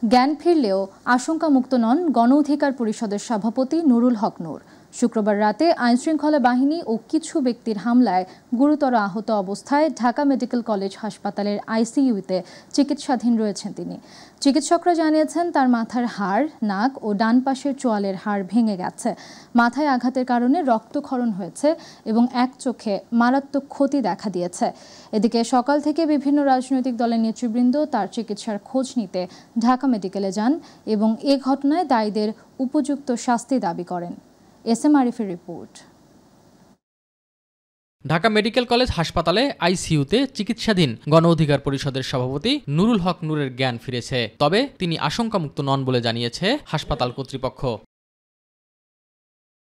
জ্ঞান ফিরলেও আশঙ্কামুক্ত নন গণ অধিকার পরিষদের সভাপতি নুরুল হক নূর। শুক্রবার রাতে আইনশৃঙ্খলা বাহিনী ও কিছু ব্যক্তির হামলায় গুরুতর আহত অবস্থায় ঢাকা মেডিকেল কলেজ হাসপাতালের আইসিইউতে চিকিৎসাধীন রয়েছেন তিনি। চিকিৎসকরা জানিয়েছেন তার মাথার হাড়, নাক ও ডান পাশের চোয়ালের হাড় ভেঙে গেছে। মাথায় আঘাতের কারণে রক্তক্ষরণ হয়েছে এবং এক চোখে মারাত্মক ক্ষতি দেখা দিয়েছে। এদিকে সকাল থেকে বিভিন্ন রাজনৈতিক দলের নেতৃবৃন্দ তার চিকিৎসার খোঁজ নিতে ঢাকা মেডিকেলে যান এবং এ ঘটনায় দায়ীদের উপযুক্ত শাস্তি দাবি করেন। এসএম আরিফের রিপোর্ট। ঢাকা মেডিকেল কলেজ হাসপাতালে আইসিইউতে চিকিৎসাধীন গণ অধিকার পরিষদের সভাপতি নুরুল হক নূরের জ্ঞান ফিরেছে, তবে তিনি আশঙ্কামুক্ত নন বলে জানিয়েছে হাসপাতাল কর্তৃপক্ষ।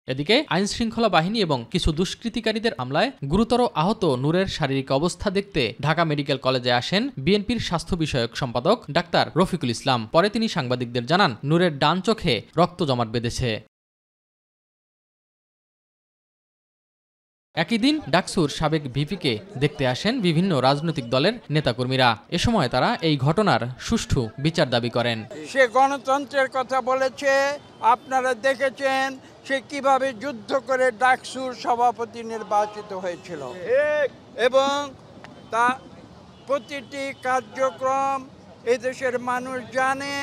এদিকে আইনশৃঙ্খলা বাহিনী এবং কিছু দুষ্কৃতিকারীদের হামলায় গুরুতর আহত নূরের শারীরিক অবস্থা দেখতে ঢাকা মেডিকেল কলেজে আসেন বিএনপির স্বাস্থ্য বিষয়ক সম্পাদক ডাক্তার রফিকুল ইসলাম। পরে তিনি সাংবাদিকদের জানান, নূরের ডান চোখে রক্ত জমাট বেঁধেছে। একই দিন ডাকসুর সাবেক ভিপিকে দেখতে আসেন বিভিন্ন রাজনৈতিক দলের নেতাকর্মীরা। এ সময় তারা এই ঘটনার সুষ্ঠু বিচার দাবি করেন। সে গণতন্ত্রের কথা বলেছে, আপনারা দেখেছেন সে কিভাবে যুদ্ধ করে ডাকসুর সভাপতি নির্বাচিত হয়েছিল এবং তা প্রতিটি কার্যক্রম এদেশের মানুষ জানে।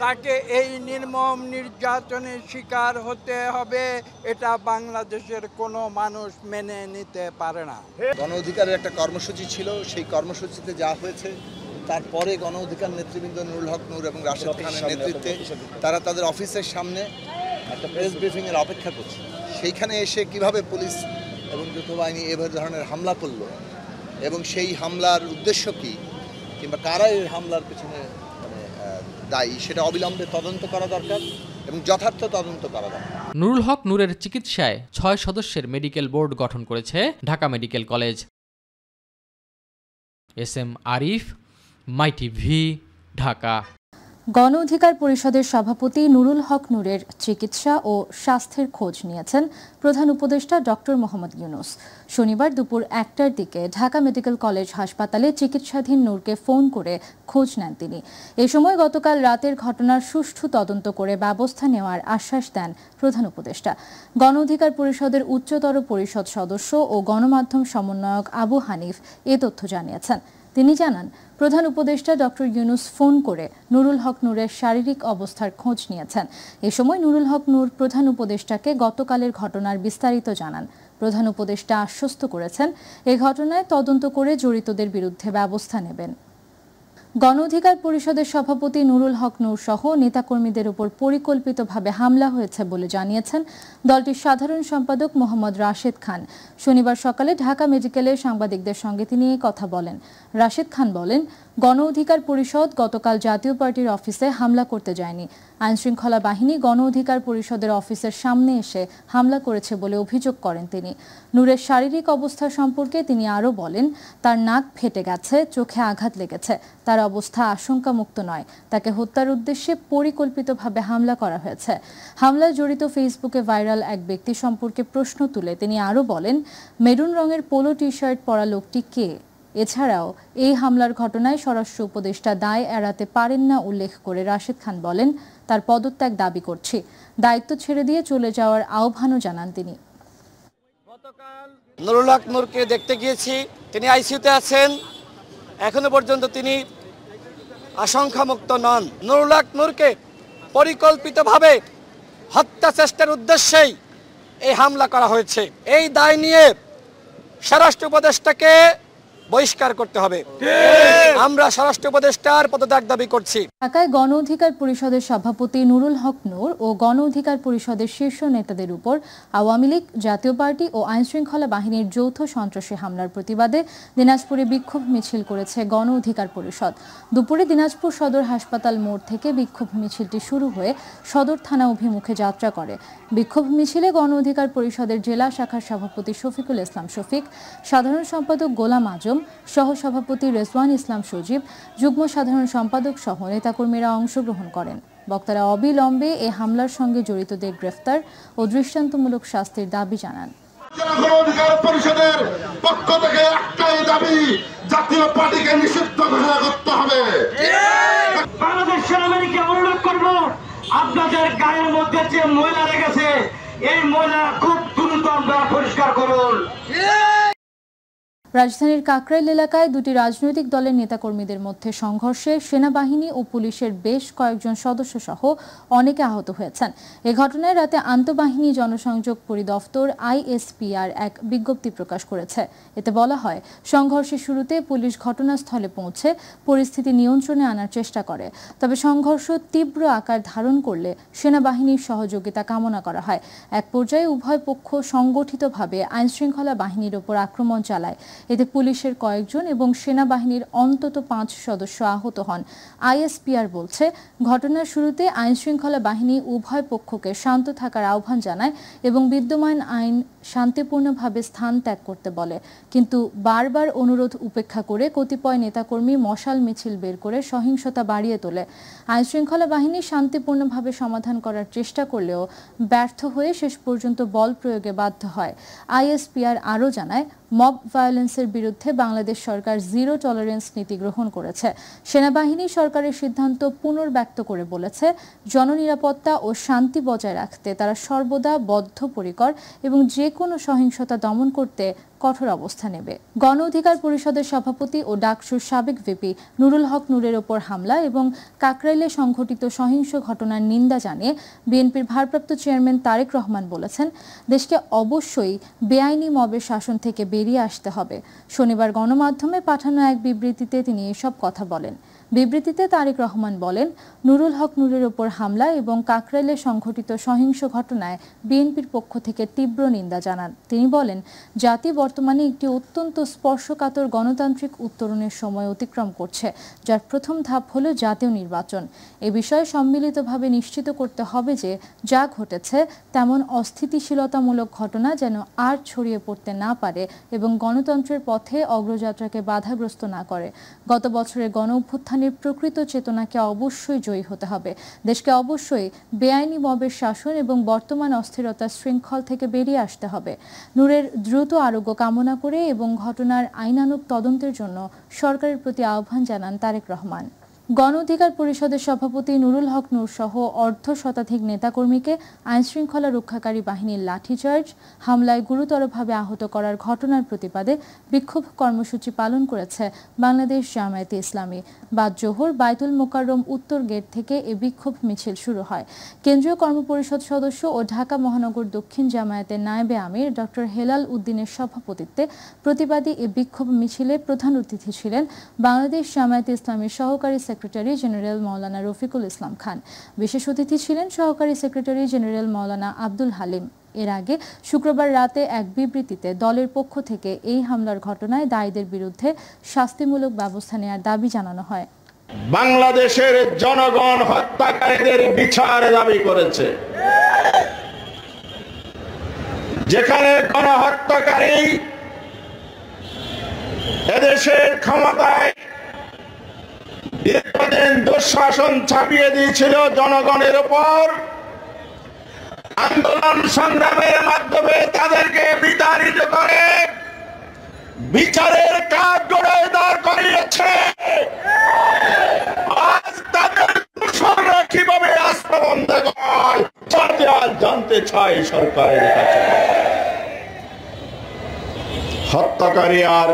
তাকে এই নির্মম নির্যাতনের শিকার হতে হবে, এটা বাংলাদেশের কোনো মানুষ মেনে নিতে পারে না। গণ অধিকারের একটা কর্মসূচি ছিল, সেই কর্মসূচিতে যা হয়েছে তারপরে গণ অধিকার নেতৃবৃন্দ নুরুল হক নূর এবং রাশেদ খানের নেতৃত্বে তারা তাদের অফিসের সামনে একটা প্রেস ব্রিফিংয়ের অপেক্ষা করছে। সেইখানে এসে কিভাবে পুলিশ এবং যৌথ বাহিনী এভাবে ধরনের হামলা করলো এবং সেই হামলার উদ্দেশ্য কী কিংবা কারা এই হামলার পেছনে দায়ী সেটা অবিলম্বে তদন্ত করা দরকার এবং যথার্থ তদন্ত করা দরকার। নুরুল হক নূরের চিকিৎসায় 6 সদস্যের মেডিকেল বোর্ড গঠন করেছে Dhaka medical college. S M Arif, my TV, Dhaka. গণ অধিকার পরিষদের সভাপতি নুরুল হক নূরের চিকিৎসা ও স্বাস্থ্যের খোঁজ নিয়েছেন প্রধান উপদেষ্টা ডক্টর মোহাম্মদ ইউনূস। শনিবার দুপুর 1টার দিকে ঢাকা মেডিকেল কলেজ হাসপাতালে চিকিৎসাধীন নূরকে ফোন করে খোঁজ নেন তিনি। এ সময় গতকাল রাতের ঘটনার সুষ্ঠু তদন্ত করে ব্যবস্থা নেওয়ার আশ্বাস দেন প্রধান উপদেষ্টা। গণ অধিকার পরিষদের উচ্চতর পরিষদ সদস্য ও গণমাধ্যম সমন্বয়ক আবু হানিফ এ তথ্য জানিয়েছেন। তিনি জানান, প্রধান উপদেষ্টা ডক্টর ইউনূস ফোন করে নুরুল হক নূরের শারীরিক অবস্থার খোঁজ নিয়েছেন। এ সময় নুরুল হক নূর প্রধান উপদেষ্টাকে গতকালের ঘটনার বিস্তারিত জানান। প্রধান উপদেষ্টা আশ্বস্ত করেছেন, এই ঘটনায় তদন্ত করে জড়িতদের বিরুদ্ধে ব্যবস্থা নেবেন। গণ অধিকার পরিষদের সভাপতি নুরুল হক নূর সহ নেতাকর্মীদের উপর পরিকল্পিতভাবে হামলা হয়েছে বলে জানিয়েছেন দলটির সাধারণ সম্পাদক মোহাম্মদ রাশেদ খান। শনিবার সকালে ঢাকা মেডিকেলে সাংবাদিকদের সঙ্গে তিনি এই কথা বলেন। রাশেদ খান বলেন, গণ অধিকার পরিষদ গতকাল জাতীয় পার্টির অফিসে হামলা করতে যায়নি। আইনশৃঙ্খলা বাহিনী গণ অধিকার পরিষদের অফিসের সামনে এসে হামলা করেছে বলে অভিযোগ করেন তিনি। নূরের শারীরিক অবস্থা সম্পর্কে তিনি আরও বলেন, তার নাক ফেটে গেছে, চোখে আঘাত লেগেছে, তার অবস্থা আশঙ্কামুক্ত নয়, তাকে হত্যার উদ্দেশ্যে পরিকল্পিতভাবে হামলা করা হয়েছে। হামলায় জড়িত ফেসবুকে ভাইরাল এক ব্যক্তি সম্পর্কে প্রশ্ন তুলে তিনি আরও বলেন, মেরুন রঙের পোলো টি শার্ট পরা লোকটি কে? এছাড়াও এই হামলার ঘটনায় স্বরাষ্ট্র উপদেষ্টা দায় এড়াতে পারেন না উল্লেখ করে রাশেদ খান বলেন, তার পদত্যাগ দাবি করছি, দায়িত্ব ছেড়ে দিয়ে চলে যাওয়ার আহ্বানও জানান তিনি। নুরুল হক নূরকে দেখতে গিয়েছি, তিনি আইসিইউতে আছেন, এখনো পর্যন্ত তিনি আশঙ্কামুক্ত নন। নুরুল হক নূরকে পরিকল্পিতভাবে হত্যা চেষ্টার উদ্দেশ্যেই এই হামলা করা হয়েছে। এই দায় নিয়ে স্বরাষ্ট্র উপদেষ্টাকে বহিষ্কার করতে হবে। আমরা স্বরাষ্ট্র উপদেষ্টার পদত্যাগ দাবি করছি। ঢাকায় গণ অধিকার পরিষদের সভাপতি নুরুল হক নূর ও গণ অধিকার পরিষদের শীর্ষ নেতাদের উপর আওয়ামী লীগ, জাতীয় পার্টি ও আইনশৃঙ্খলা বাহিনীর যৌথ সন্ত্রাসী হামলার প্রতিবাদে দিনাজপুরে বিক্ষোভ মিছিল করেছে গণ অধিকার পরিষদ। দুপুরে দিনাজপুর সদর হাসপাতাল মোড় থেকে বিক্ষোভ মিছিলটি শুরু হয়ে সদর থানা অভিমুখে যাত্রা করে। বিক্ষোভ মিছিলে গণ অধিকার পরিষদের জেলা শাখার সভাপতি শফিকুল ইসলাম শফিক, সাধারণ সম্পাদক গোলাম আজম, সহসভাপতি রেজওয়ান ইসলাম সজীব, যুগ্ম সাধারণ সম্পাদক সহ নেতাকর্মীরা অংশগ্রহণ করেন। বক্তারা অবিলম্বে এ হামলার সঙ্গে জড়িতদের গ্রেফতার ও দৃষ্টান্তমূলক শাস্তির দাবি জানান। গণ অধিকার পরিষদের পক্ষ থেকে একটাই দাবি, জাতীয় পার্টিকে নিষিদ্ধ ঘোষণা করতে হবে। বাংলাদেশ সেনাবাহিনীকে অনুরোধ করব, আপনাদের গায়ের মধ্যে যে ময়লা লেগেছে এই ময়লা খুব দ্রুত আপনারা পরিষ্কার করুন। রাজধানীর কাকরাইল এলাকায় দুটি রাজনৈতিক দলের নেতাকর্মীদের মধ্যে সংঘর্ষে সেনাবাহিনী ও পুলিশের বেশ কয়েকজন সদস্য সহ অনেকে আহত হয়েছেন। এ ঘটনায় রাতে আন্তঃবাহিনী জনসংযোগ পরিদপ্তর ISPR এক বিজ্ঞপ্তি প্রকাশ করেছে। এতে বলা হয়, সংঘর্ষের শুরুতে পুলিশ ঘটনাস্থলে পৌঁছে পরিস্থিতি নিয়ন্ত্রণে আনার চেষ্টা করে। তবে সংঘর্ষ তীব্র আকার ধারণ করলে সেনাবাহিনীর সহযোগিতা কামনা করা হয়। এক পর্যায়ে উভয় পক্ষ সংগঠিতভাবে আইনশৃঙ্খলা বাহিনীর ওপর আক্রমণ চালায়। এতে পুলিশের কয়েকজন এবং সেনাবাহিনীর অন্তত 5 সদস্য আহত হন। ISPR বলছে, ঘটনার শুরুতে আইনশৃঙ্খলা বাহিনী উভয় পক্ষকে শান্ত থাকার আহ্বান জানায় এবং বিদ্যমান আইন শান্তিপূর্ণভাবে স্থান ত্যাগ করতে বলে। কিন্তু বারবার অনুরোধ উপেক্ষা করে কতিপয় নেতাকর্মী মশাল মিছিল বের করে সহিংসতা বাড়িয়ে তোলে। আইনশৃঙ্খলা বাহিনী শান্তিপূর্ণভাবে সমাধান করার চেষ্টা করলেও ব্যর্থ হয়ে শেষ পর্যন্ত বল প্রয়োগে বাধ্য হয়। ISPR আরও জানায়, মব ভায়োলেন্সের বিরুদ্ধে বাংলাদেশ সরকার জিরো টলারেন্স নীতি গ্রহণ করেছে। সেনাবাহিনী সরকারের সিদ্ধান্ত পুনর্ব্যক্ত করে বলেছে, জননিরাপত্তা ও শান্তি বজায় রাখতে তারা সর্বদা বদ্ধপরিকর এবং যে কোনো সহিংসতা দমন করতে কঠোর অবস্থান নেবে। গণ অধিকার পরিষদের সভাপতি ও ডাকসুর সাবেক ভিপি নুরুল হক নূরের ওপর হামলা এবং কাকরাইলে সংঘটিত সহিংস ঘটনার নিন্দা জানিয়ে বিএনপির ভারপ্রাপ্ত চেয়ারম্যান তারেক রহমান বলেছেন, দেশকে অবশ্যই বেআইনি মবের শাসন থেকে বেরিয়ে আসতে হবে। শনিবার গণমাধ্যমে পাঠানো এক বিবৃতিতে তিনি এসব কথা বলেন। বিবৃতিতে তারেক রহমান বলেন, নুরুল হক নূরের ওপর হামলা এবং কাকরাইলে সংঘটিত সহিংস ঘটনায় বিএনপির পক্ষ থেকে তীব্র নিন্দা জানান। তিনি বলেন, জাতি বর্তমানে একটি অত্যন্ত স্পর্শকাতর গণতান্ত্রিক উত্তরণের সময় অতিক্রম করছে, যার প্রথম ধাপ হল জাতীয় নির্বাচন। এ বিষয়ে সম্মিলিতভাবে নিশ্চিত করতে হবে যে যা ঘটেছে তেমন অস্থিতিশীলতামূলক ঘটনা যেন আর ছড়িয়ে পড়তে না পারে এবং গণতন্ত্রের পথে অগ্রযাত্রাকে বাধাগ্রস্ত না করে। গত বছরের গণ অভ্যুত্থানের প্রকৃত চেতনাকে অবশ্যই জয়ী হতে হবে। দেশকে অবশ্যই বেআইনি মবের শাসন এবং বর্তমান অস্থিরতার শৃঙ্খল থেকে বেরিয়ে আসতে হবে। নূরের দ্রুত আরোগ্য কামনা করে এবং ঘটনার আইনানুগ তদন্তের জন্য সরকারের প্রতি আহ্বান জানান তারেক রহমান। গণ অধিকার পরিষদের সভাপতি নুরুল হক নূর সহ অর্ধশতাধিক নেতাকর্মীকে আইনশৃঙ্খলা রক্ষাকারী বাহিনীর লাঠিচার্জ হামলায় গুরুতরভাবে আহত করার ঘটনার প্রতিবাদে বিক্ষোভ কর্মসূচি পালন করেছে বাংলাদেশ জামায়াতে ইসলামী। বাদ জোহর বাইতুল মোকাররম উত্তর গেট থেকে এ বিক্ষোভ মিছিল শুরু হয়। কেন্দ্রীয় কর্মপরিষদ সদস্য ও ঢাকা মহানগর দক্ষিণ জামায়াতের নায়েবে আমির ডক্টর হেলাল উদ্দিনের সভাপতিত্বে প্রতিবাদী এ বিক্ষোভ মিছিলে প্রধান অতিথি ছিলেন বাংলাদেশ জামায়াতে ইসলামীর সহকারী সেক্রেটারি জেনারেল মাওলানা রফিকুল ইসলাম খান। বিশেষ অতিথি ছিলেন সহকারী সেক্রেটারি জেনারেল মাওলানা আব্দুল হালিম। এর আগে শুক্রবার রাতে এক বিবৃতিতে দলের পক্ষ থেকে এই হামলার ঘটনায় দায়ীদের বিরুদ্ধে শাস্তিমূলক ব্যবস্থা নেওয়ার দাবি জানানো হয়। বাংলাদেশের জনগণ হত্যাকারীদের বিচার দাবি করেছে। যেখানে গণহত্যাকারী এদেশের ক্ষমতায় দীর্ঘদিন দুঃশাসন চাপিয়ে দিয়েছিল জনগণের উপর, আন্দোলন সংগ্রামের মাধ্যমে তাদেরকে বিতাড়িত করে বিচারের কাজ জোড়ায় দাঁড় করিয়েছে। আজ তাদের দোষররা কিভাবে রাস্তা বন্ধ করে জানতে চাই সরকারের কাছে। হত্যাকারী আর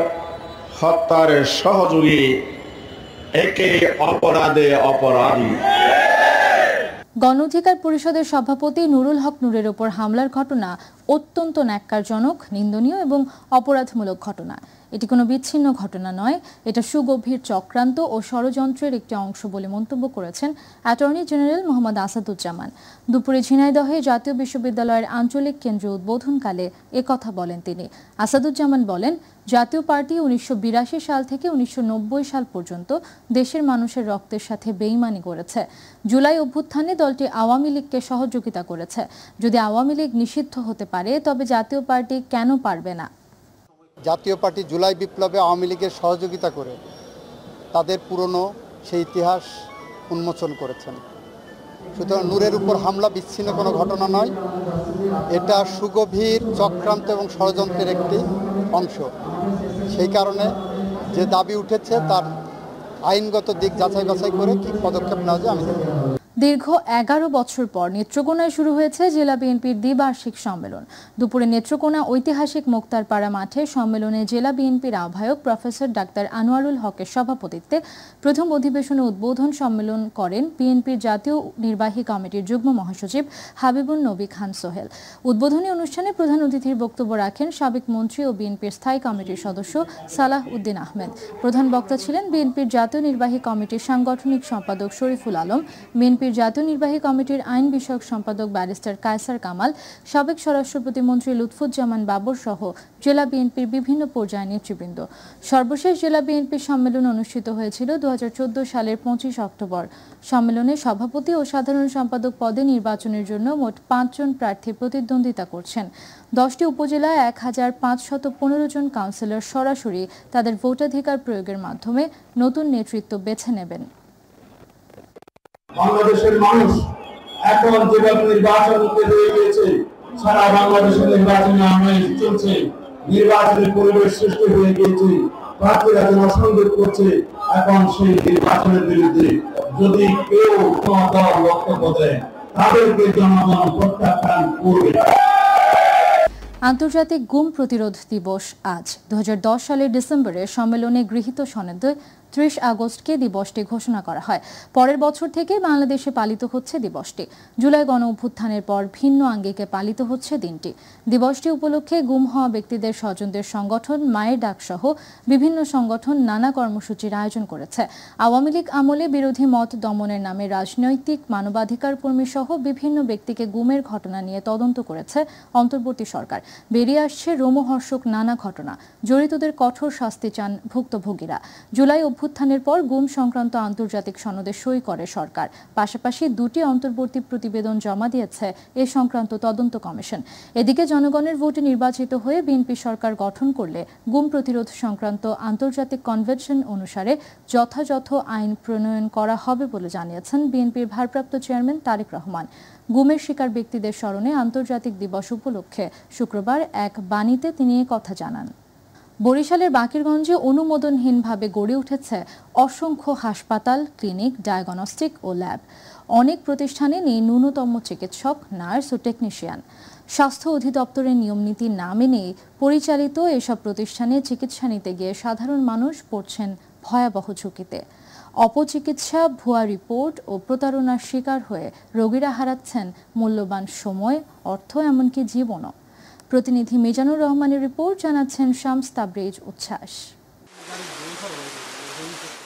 হত্যার সহযোগী একে অপরাধে অপরাধী। গণ অধিকার পরিষদের সভাপতি নুরুল হক নূরের ওপর হামলার ঘটনা অত্যন্ত ন্যাক্কারজনক, নিন্দনীয় এবং অপরাধমূলক ঘটনা। এটি কোনো বিচ্ছিন্ন ঘটনা নয়, এটা সুগভীর চক্রান্ত ও ষড়যন্ত্রের একটি অংশ বলে মন্তব্য করেছেন অ্যাটর্নি জেনারেল মোহাম্মদ আসাদুজ্জামান। দুপুরে ঝিনাইদহে জাতীয় বিশ্ববিদ্যালয়ের আঞ্চলিক কেন্দ্র উদ্বোধনকালে একথা বলেন তিনি। আসাদুজ্জামান বলেন, জাতীয় পার্টি 1982 সাল থেকে 1990 সাল পর্যন্ত দেশের মানুষের রক্তের সাথে বেইমানি করেছে। জুলাই অভ্যুত্থানে দলটি আওয়ামী লীগকে সহযোগিতা করেছে। যদি আওয়ামী লীগ নিষিদ্ধ হতে পারে তবে জাতীয় পার্টি কেন পারবে না? জাতীয় পার্টি জুলাই বিপ্লবে আওয়ামী লীগের সহযোগিতা করে তাদের পুরনো সেই ইতিহাস উন্মোচন করেছেন। সুতরাং নূরের উপর হামলা বিচ্ছিন্ন কোনো ঘটনা নয়, এটা সুগভীর চক্রান্ত এবং ষড়যন্ত্রের একটি অংশ। সেই কারণে যে দাবি উঠেছে তার আইনগত দিক যাচাই বাছাই করে কি পদক্ষেপ নেওয়া যায় আমি দেখব। দীর্ঘ 11 বছর পর নেত্রকোনায় শুরু হয়েছে জেলা বিএনপির দ্বিবার্ষিক সম্মেলন। দুপুরে নেত্রকোনা ঐতিহাসিক মোক্তারপাড়া মাঠে সম্মেলনে জেলা বিএনপির আহ্বায়ক প্রফেসর ডাক্তার আনোয়ারুল হকের সভাপতিত্বে প্রথম অধিবেশনে উদ্বোধন সম্মেলন করেন বিএনপির জাতীয় নির্বাহী কমিটির যুগ্ম মহাসচিব হাবিবুন নবী খান সোহেল। উদ্বোধনী অনুষ্ঠানে প্রধান অতিথির বক্তব্য রাখেন সাবেক মন্ত্রী ও বিএনপির স্থায়ী কমিটির সদস্য সালাহ উদ্দিন আহমেদ। প্রধান বক্তা ছিলেন বিএনপির জাতীয় নির্বাহী কমিটির সাংগঠনিক সম্পাদক শরীফুল আলম, বিএনপির জাতীয় নির্বাহী কমিটির আইন বিষয়ক সম্পাদক ব্যারিস্টার কায়সার কামাল, সাবেক স্বরাষ্ট্র প্রতিমন্ত্রী লুৎফুজ্জামান বাবর সহ জেলা বিএনপির বিভিন্ন পর্যায়ের নেতৃবৃন্দ। সর্বশেষ জেলা বিএনপির সম্মেলন অনুষ্ঠিত হয়েছিল 2014 সালের 25 অক্টোবর। সম্মেলনে সভাপতি ও সাধারণ সম্পাদক পদে নির্বাচনের জন্য মোট 5 জন প্রার্থী প্রতিদ্বন্দ্বিতা করছেন। 10টি উপজেলায় 1515 জন কাউন্সিলর সরাসরি তাদের ভোটাধিকার প্রয়োগের মাধ্যমে নতুন নেতৃত্ব বেছে নেবেন। বাংলাদেশের মানুষ এখন যেভাবে নির্বাচন হয়ে গিয়েছে, সারা বাংলাদেশের নির্বাচনে আমেজ চলছে, নির্বাচনের পরিবেশ সৃষ্টি হয়ে গিয়েছে, প্রার্থীরা জনসংযোগ করছে। এখন সেই নির্বাচনের বিরুদ্ধে যদি কেউ কোনো দল বক্তব্য দেয় তাদেরকে জনগণ প্রত্যাখ্যান করবে। আন্তর্জাতিক গুম প্রতিরোধ দিবস আজ। 2010 সালের ডিসেম্বরে সম্মেলনে গৃহীত সনদে 30 আগস্টকে দিবসটি ঘোষণা করা হয়। পরের বছর থেকে বাংলাদেশে পালিত হচ্ছে দিবসটি। জুলাই গণ অভ্যুত্থানের পর ভিন্ন আঙ্গিকে পালিত হচ্ছে দিনটি। দিবসটি উপলক্ষে গুম হওয়া ব্যক্তিদের স্বজনদের সংগঠন মায়ের ডাক সহ বিভিন্ন সংগঠন নানা কর্মসূচির আয়োজন করেছে। আওয়ামী লীগ আমলে বিরোধী মত দমনের নামে রাজনৈতিক মানবাধিকার কর্মী সহ বিভিন্ন ব্যক্তিকে গুমের ঘটনা নিয়ে তদন্ত করেছে অন্তর্বর্তী সরকার। বেরিয়ে আসছে রোমহর্ষক নানা ঘটনা। জড়িতদের কঠোর শাস্তি চান ভুক্তভোগীরা। জুলাই অভ্যুত্থানের পর গুম সংক্রান্ত আন্তর্জাতিক সনদে সই করে সরকার। পাশাপাশি 2টি অন্তর্বর্তী প্রতিবেদন জমা দিয়েছে এ সংক্রান্ত তদন্ত কমিশন। এদিকে জনগণের ভোটে নির্বাচিত হয়ে বিএনপি সরকার গঠন করলে গুম প্রতিরোধ সংক্রান্ত আন্তর্জাতিক কনভেনশন অনুসারে যথাযথ আইন প্রণয়ন করা হবে বলে জানিয়েছেন বিএনপির ভারপ্রাপ্ত চেয়ারম্যান তারেক রহমান। গুমের শিকার ব্যক্তিদের স্মরণে আন্তর্জাতিক দিবস উপলক্ষে শুক্রবার এক বাণীতে তিনি কথা জানান। বরিশালের বাকেরগঞ্জে অনুমোদনহীনভাবে গড়ে উঠেছে অসংখ্য হাসপাতাল, ক্লিনিক, ডায়াগনস্টিক ও ল্যাব। অনেক প্রতিষ্ঠানে নেই ন্যূনতম চিকিৎসক, নার্স ও টেকনিশিয়ান। স্বাস্থ্য অধিদপ্তরের নিয়মনীতি না মেনে পরিচালিত এসব প্রতিষ্ঠানে চিকিৎসা নিতে গিয়ে সাধারণ মানুষ পড়ছেন ভয়াবহ ঝুঁকিতে। অপচিকিৎসা, ভুয়া রিপোর্ট ও প্রতারণার শিকার হয়ে রোগীরা হারাচ্ছেন মূল্যবান সময়, অর্থ, এমনকি জীবনও। প্রতিনিধি মিজানুর রহমানের রিপোর্ট, জানাচ্ছেন শামস তাবরেজ উচ্ছ্বাস।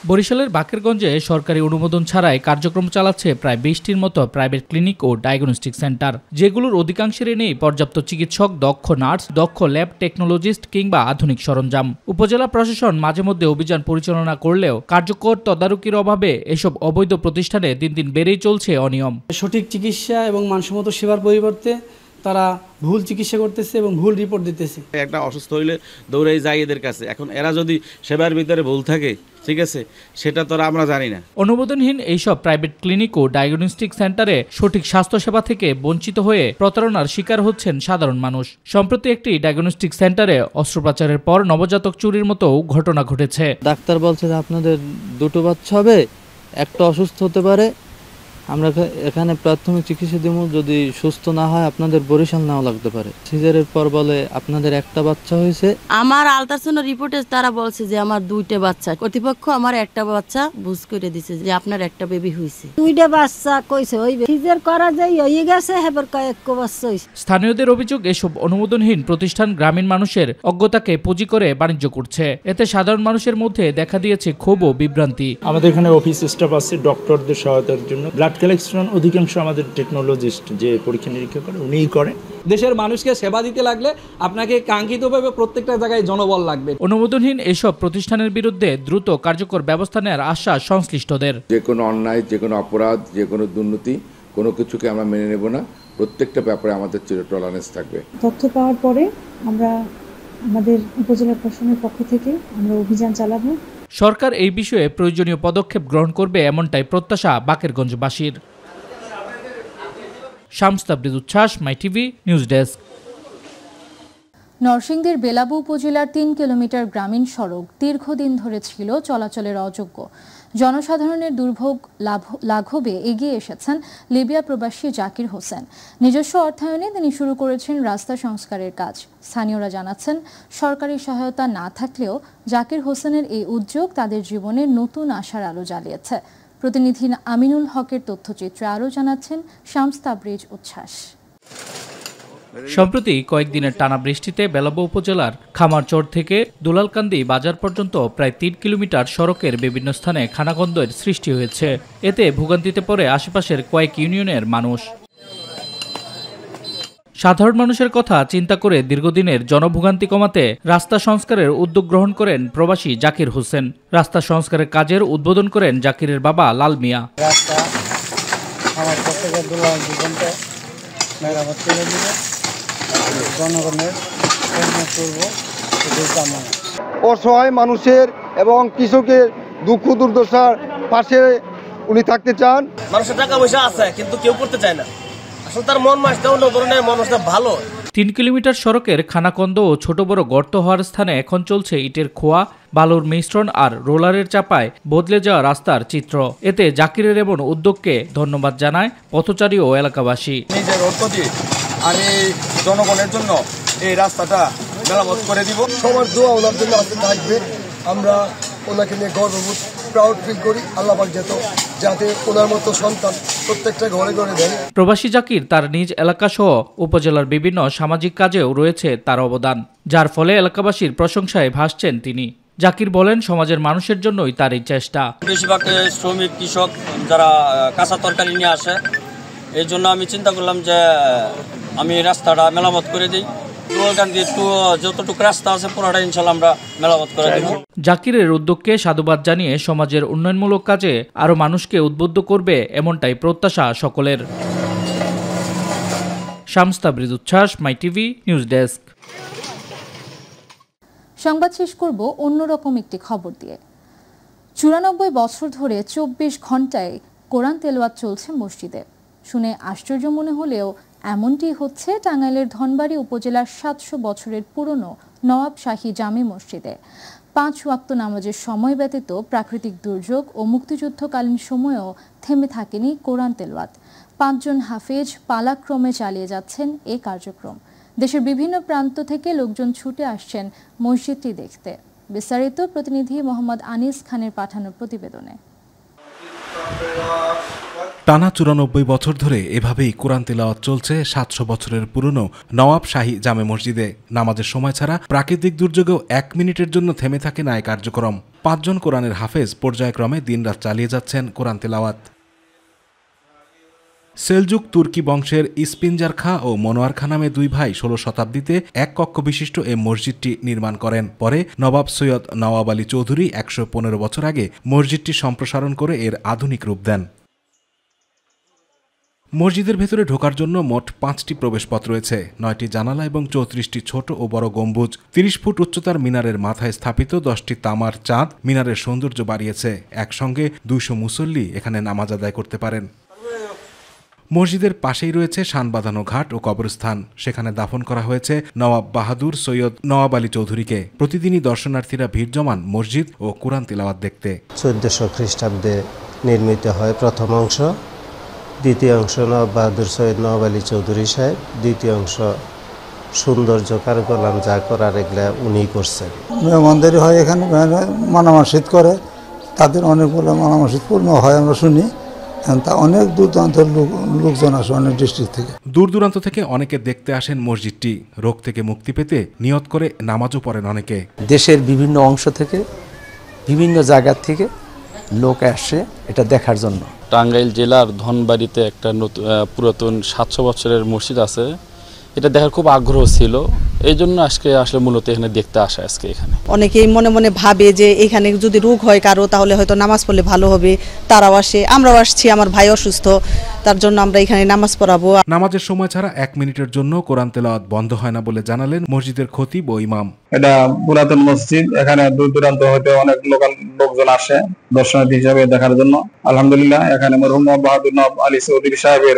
বরিশালের বাকেরগঞ্জে সরকারি অনুমোদন ছাড়াই কার্যক্রম চালাচ্ছে প্রায় 20টির মতো প্রাইভেট ক্লিনিক ও ডায়াগনস্টিক সেন্টার, যেগুলোর অধিকাংশেরই নেই পর্যাপ্ত চিকিৎসক, দক্ষ নার্স, দক্ষ ল্যাব টেকনোলজিস্ট কিংবা আধুনিক সরঞ্জাম। উপজেলা প্রশাসন মাঝে মধ্যে অভিযান পরিচালনা করলেও কার্যকর তদারকির অভাবে এসব অবৈধ প্রতিষ্ঠানে দিন দিন বেড়েই চলছে অনিয়ম। সঠিক চিকিৎসা এবং মানসম্মত সেবার পরিবর্তে তারা ভুল চিকিৎসা করতেছে এবং ভুল রিপোর্ট দিতেছে। একটা অসুস্থ হইলে দৌড়াই যায় এদের কাছে। এখন এরা যদি সেবার ভিতরে ভুল থাকে, ঠিক আছে, সেটা তো আমরা জানি না। অনুমোদনহীন এইসব প্রাইভেট ক্লিনিক ও ডায়াগনস্টিক সেন্টারে সঠিক স্বাস্থ্যসেবা থেকে বঞ্চিত হয়ে প্রতারণার শিকার হচ্ছেন সাধারণ মানুষ। সম্প্রতি একটি ডায়াগনস্টিক সেন্টারে অস্ত্রোপচারের পর নবজাতক চুরির মতো ঘটনা ঘটেছে। ডাক্তার বলছে যে আপনাদের 2টো বাচ্চা হবে, একটা অসুস্থ হতে পারে, আমরা এখানে প্রাথমিক চিকিৎসা দিব, যদি সুস্থ না হয় আপনাদের বরিশাল নাও লাগতে পারে। সিজারের পর বলে আপনাদের একটা বাচ্চা হয়েছে। আমার আলট্রাসাউন্ড রিপোর্টে তারা বলছে যে আমার 2টা বাচ্চা, কর্তৃপক্ষ আমার একটা বাচ্চা বুঝ করে দিছে যে আপনার একটা বেবি হয়েছে। 2টা বাচ্চা কইছে ওই সিজার করা যায় হয়ে গেছে, হেবার কয়েক বাচ্চা হইছে। স্থানীয়দের অভিযোগ, এসব অনুমোদনহীন প্রতিষ্ঠান গ্রামীণ মানুষের অজ্ঞতাকে পুঁজি করে বাণিজ্য করছে। এতে সাধারণ মানুষের মধ্যে দেখা দিয়েছে ক্ষোভ ও বিভ্রান্তি। আমাদের এখানে অফিস স্টাফ আছে ডক্টরদের সহায়তার জন্য। ব্লাড কালেকশন অধিকাংশ আমাদের টেকনোলজিস্ট যে পরীক্ষা নিরীক্ষা করে উনিই করেন। দেশের মানুষকে সেবা দিতে লাগলে আপনাকে কাঙ্ক্ষিতভাবে প্রত্যেকটা জায়গায় জনবল লাগবে। অনুমোদনহীন এসব প্রতিষ্ঠানের বিরুদ্ধে দ্রুত কার্যকর ব্যবস্থা নেওয়ার আশ্বাস সংশ্লিষ্টদের। যে কোনো অন্যায়, যে কোনো অপরাধ, যে কোনো দুর্নীতি, কোনো কিছুকে আমরা মেনে নেব না। প্রত্যেকটা ব্যাপারে আমাদের চির টলারেন্স থাকবে। তথ্য পাওয়ার পরে আমরা আমাদের উপজেলা প্রশাসনের পক্ষ থেকে আমরা অভিযান চালাবো। সরকার এই বিষয়ে প্রয়োজনীয় পদক্ষেপ গ্রহণ করবে, এমনটাই প্রত্যাশা বাকেরগঞ্জবাসীর। শামস তাবরেজ উচ্ছ্বাস, মাই টিভি নিউজ ডেস্ক। নরসিংদীর বেলাবু উপজেলার ৩ কিলোমিটার গ্রামীণ সড়ক দীর্ঘদিন ধরে ছিল চলাচলের অযোগ্য। জনসাধারণের দুর্ভোগ লাঘবে এগিয়ে এসেছেন লিবিয়া প্রবাসী জাকির হোসেন। নিজস্ব অর্থায়নে তিনি শুরু করেছেন রাস্তা সংস্কারের কাজ। স্থানীয়রা জানাচ্ছেন, সরকারি সহায়তা না থাকলেও জাকির হোসেনের এই উদ্যোগ তাদের জীবনে নতুন আশার আলো জ্বালিয়েছে। প্রতিনিধি আমিনুল হকের তথ্যচিত্রে আরও জানাচ্ছেন শামস তাবরেজ উচ্ছ্বাস। সম্প্রতি কয়েকদিনের টানা বৃষ্টিতে বেলাবো উপজেলার খামারচর থেকে দুলালকান্দি বাজার পর্যন্ত প্রায় ৩ কিলোমিটার সড়কের বিভিন্ন স্থানে খানাখন্দের সৃষ্টি হয়েছে। এতে ভোগান্তিতে পড়ে আশেপাশের কয়েক ইউনিয়নের মানুষ। সাধারণ মানুষের কথা চিন্তা করে দীর্ঘদিনের জনভোগান্তি কমাতে রাস্তা সংস্কারের উদ্যোগ গ্রহণ করেন প্রবাসী জাকির হোসেন। রাস্তা সংস্কারের কাজের উদ্বোধন করেন জাকিরের বাবা লাল মিয়া। অসহায় মানুষের এবং কৃষকের দুঃখ দুর্দশার পাশে উনি থাকতে চান। মানুষের টাকা পয়সা আছে কিন্তু কেউ করতে চায় না, আসলে তার মন মানসিকতা অন্য ধরনের, মানুষটা ভালো। ৩ কিলোমিটার সড়কের খানাকন্দ ও ছোট বড় গর্ত হওয়ার স্থানে এখন চলছে ইটের খোয়া, বালুর মিশ্রণ আর রোলারের চাপায় বদলে যাওয়া রাস্তার চিত্র। এতে জাকিরের এমন উদ্যোগকে ধন্যবাদ জানায় পথচারী ও এলাকাবাসী। নিজের অর্থ দিয়ে আমি জনগণের জন্য এই রাস্তাটা মেরামত করে দিব। সবার দোয়া ওনার জন্য আসতে থাকবে। আমরা ওনাকে নিয়ে গর্ববোধ, প্রাউড ফিল করি। আল্লাহ পাক যাতে ওনার মতো সন্তান প্রত্যেকটা ঘরে ঘরে দেন। প্রবাসী জাকির তার নিজ এলাকা সহ উপজেলার বিভিন্ন সামাজিক কাজেও রয়েছে তার অবদান, যার ফলে এলাকাবাসীর প্রশংসায় ভাসছেন তিনি। জাকির বলেন, সমাজের মানুষের জন্যই তার এই চেষ্টা। বেশিরভাগ শ্রমিক, কৃষক যারা কাঁচা তরকারি নিয়ে আসে, এই জন্য আমি চিন্তা করলাম যে আমি রাস্তাটা মেরামত করে দিই। যতটুকু রাস্তা আছে পুরোটা ইনশাআল্লাহ আমরা মেরামত করে দেব। জাকিরের উদ্যোগকে সাধুবাদ জানিয়ে সমাজের উন্নয়নমূলক কাজে আরো মানুষকে উদ্বুদ্ধ করবে, এমনটাই প্রত্যাশা সকলের। শামস তাবরিজ উচ্ছ্বাস, মাই টিভি নিউজ ডেস্ক। সংবাদ শেষ করব অন্যরকম একটি খবর দিয়ে। ৯৪ বছর ধরে ২৪ ঘন্টায় কোরআন তেলাওয়াত চলছে মসজিদে। শুনে আশ্চর্য মনে হলেও এমনটি হচ্ছে টাঙ্গাইলের ধনবাড়ী উপজেলার ৭০০ বছরের পুরনো নওয়াবশাহী জামে মসজিদে। ৫ ওয়াক্ত নামাজের সময় ব্যতীত প্রাকৃতিক দুর্যোগ ও মুক্তিযুদ্ধকালীন সময়েও থেমে থাকেনি কোরআন তেলাওয়াত। ৫ জন হাফেজ পালাক্রমে চালিয়ে যাচ্ছেন এই কার্যক্রম। দেশের বিভিন্ন প্রান্ত থেকে লোকজন ছুটে আসছেন মসজিদটি দেখতে। বিস্তারিত প্রতিনিধি মোহাম্মদ আনিস খানের পাঠানো প্রতিবেদনে। টানা ৯৪ বছর ধরে এভাবেই কোরআন তিলাওয়াত চলছে ৭০০ বছরের পুরনো নওয়াবশাহী জামে মসজিদে। নামাজের সময় ছাড়া প্রাকৃতিক দুর্যোগেও ১ মিনিটের জন্য থেমে থাকে না এই কার্যক্রম। ৫ জন কোরআনের হাফেজ পর্যায়ক্রমে দিনরাত চালিয়ে যাচ্ছেন কোরআন তিলাওয়াত। সেলজুক তুর্কি বংশের ইস্পিনজার খাঁ ও মনোয়ার খাঁ নামে দুই ভাই ১৬ শতাব্দীতে এক কক্ষ বিশিষ্ট এই মসজিদটি নির্মাণ করেন। পরে নবাব সৈয়দ নওয়াব আলী চৌধুরী ১১৫ বছর আগে মসজিদটি সম্প্রসারণ করে এর আধুনিক রূপ দেন। মসজিদের ভেতরে ঢোকার জন্য মোট ৫টি প্রবেশপথ রয়েছে, ৯টি জানালা এবং ৩৪টি ছোট ও বড় গম্বুজ। ৩০ ফুট উচ্চতার মিনারের মাথায় স্থাপিত 10টি তামার চাঁদ মিনারের সৌন্দর্য বাড়িয়েছে। একসঙ্গে ২০০ মুসল্লি এখানে নামাজ আদায় করতে পারেন। মসজিদের পাশেই রয়েছে শান বাঁধানো ঘাট ও কবরস্থান। সেখানে দাফন করা হয়েছে নওয়াব বাহাদুর সৈয়দ নওয়াব আলী চৌধুরীকে। প্রতিদিনই দর্শনার্থীরা ভিড় জমান মসজিদ ও কোরআন তিলাওয়াত দেখতে। ১৪০০ খ্রিস্টাব্দে নির্মিত হয় প্রথম অংশ, দ্বিতীয় অংশ নওয়াব বাহাদুর সৈয়দ নওয়াব আলী চৌধুরী সাহেব, দ্বিতীয় অংশ সৌন্দর্য কারুকলাম যা করার এগুলা উনি করছেন। মেহমানদারি হয় এখানে, মানামাসিদ করে, তাদের অনেকগুলো মানামাসিদ পূর্ণ হয় আমরা শুনি। অনেক দূর দূরান্তের লোকজন আসে, অনেক ডিস্ট্রিক্ট থেকে। দূর দূরান্ত থেকে অনেকে দেখতে আসেন মসজিদটি। রোগ থেকে মুক্তি পেতে নিয়ত করে নামাজও পড়েন অনেকে। দেশের বিভিন্ন অংশ থেকে, বিভিন্ন জায়গা থেকে লোক আসে এটা দেখার জন্য। টাঙ্গাইল জেলার ধনবাড়িতে একটা পুরাতন ৭০০ বছরের মসজিদ আছে, এটা দেখার খুব আগ্রহ ছিল, এই জন্য আজকে আসলে মূলত এখানে দেখতে আসা। আজকে এখানে অনেকেই মনে মনে ভাবে যে এখানে যদি রোগ হয় কারো, তাহলে হয়তো নামাজ পড়লে ভালো হবে, তারাও আসে, আমরাও আসছি। আমার ভাই অসুস্থ, তার জন্য আমরা এখানে নামাজ পড়াবো। নামাজের সময় ছাড়া ১ মিনিটের জন্য কোরআন তেলাওয়াত বন্ধ হয় না বলে জানালেন মসজিদের খতিব ও ইমাম। এটা পুরাতন মসজিদ, এখানে দূর দূরান্ত হতে অনেক লোকজন আসে দর্শনার্থী হিসাবে দেখার জন্য। আলহামদুলিল্লাহ, এখানে মরহুম নওয়াব বাহাদুর নওয়াব আলী চৌধুরী সাহেবের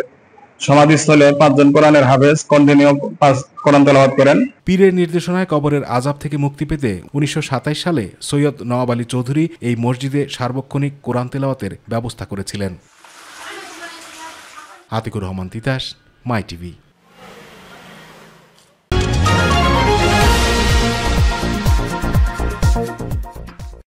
সমাধিস্থলে 5 জন কোরআনের হাফেজ কন্টিনিউ কোরআন তেলাওয়াত করেন। পীরের নির্দেশনায় কবরের আযাব থেকে মুক্তি পেতে 1927 সালে সৈয়দ নওয়াব আলী চৌধুরী এই মসজিদে সার্বক্ষণিক কোরআন তেলাওয়াতের ব্যবস্থা করেছিলেন। আতিকুর রহমান তিতাস, মাই টিভি।